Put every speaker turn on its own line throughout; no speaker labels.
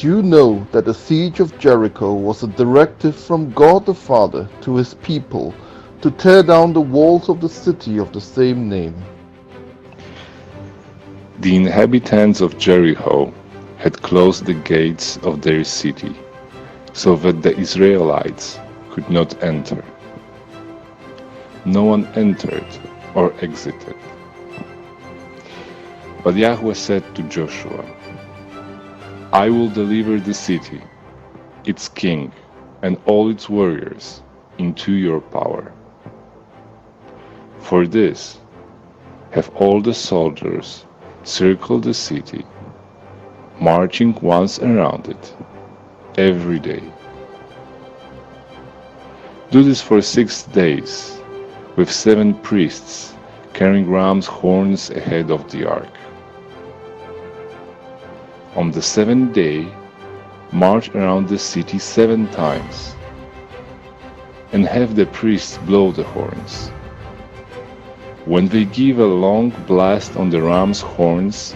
Did you know that the siege of Jericho was a directive from God the Father to his people to tear down the walls of the city of the same name?
The inhabitants of Jericho had closed the gates of their city, so that the Israelites could not enter. No one entered or exited. But Yahweh said to Joshua, I will deliver the city, its king, and all its warriors into your power. For this, have all the soldiers circle the city, marching once around it, every day. Do this for 6 days, with 7 priests carrying ram's horns ahead of the ark. On the 7th day, march around the city 7 times, and have the priests blow the horns. When they give a long blast on the ram's horns,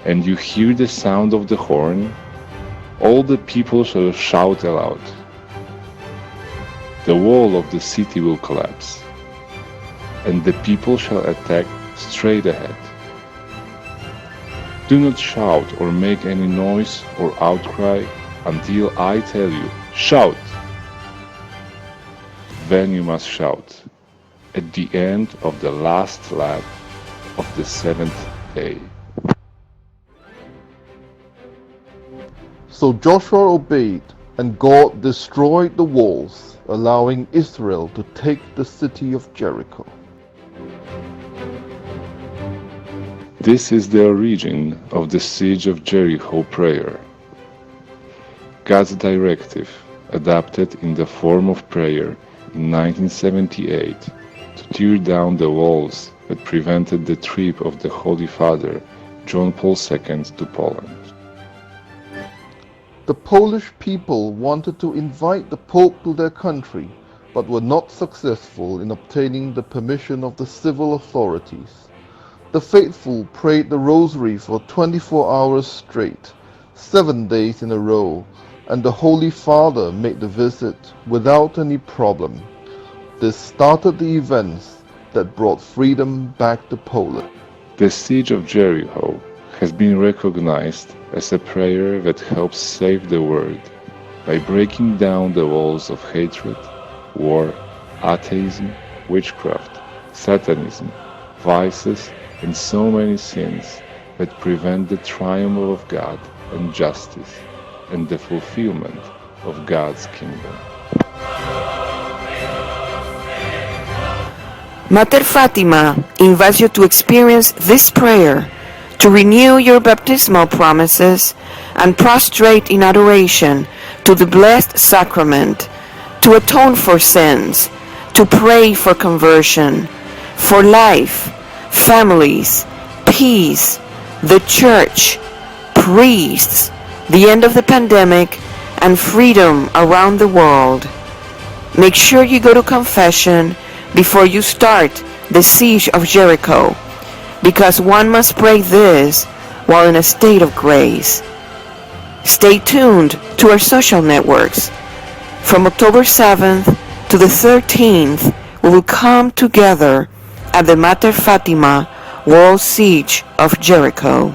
and you hear the sound of the horn, all the people shall shout aloud. The wall of the city will collapse, and the people shall attack straight ahead. Do not shout or make any noise or outcry until I tell you, shout! Then you must shout at the end of the last lap of the 7th day.
So Joshua obeyed, and God destroyed the walls, allowing Israel to take the city of Jericho.
This is the origin of the siege of Jericho prayer. God's directive, adapted in the form of prayer in 1978 to tear down the walls that prevented the trip of the Holy Father, John Paul II, to Poland.
The Polish people wanted to invite the Pope to their country, but were not successful in obtaining the permission of the civil authorities. The faithful prayed the rosary for 24 hours straight, 7 days in a row, and the Holy Father made the visit without any problem. This started the events that brought freedom back to Poland.
The siege of Jericho has been recognized as a prayer that helps save the world by breaking down the walls of hatred, war, atheism, witchcraft, Satanism, vices, and so many sins that prevent the triumph of God and justice and the fulfillment of God's kingdom.
Mater Fatima invites you to experience this prayer, to renew your baptismal promises, and prostrate in adoration to the Blessed Sacrament, to atone for sins, to pray for conversion, for life, families, peace, the Church, priests, the end of the pandemic, and freedom around the world. Make sure you go to confession before you start the siege of Jericho, because one must pray this while in a state of grace. Stay tuned to our social networks. From October 7th to the 13th, we will come together at the Mater Fatima World Siege of Jericho.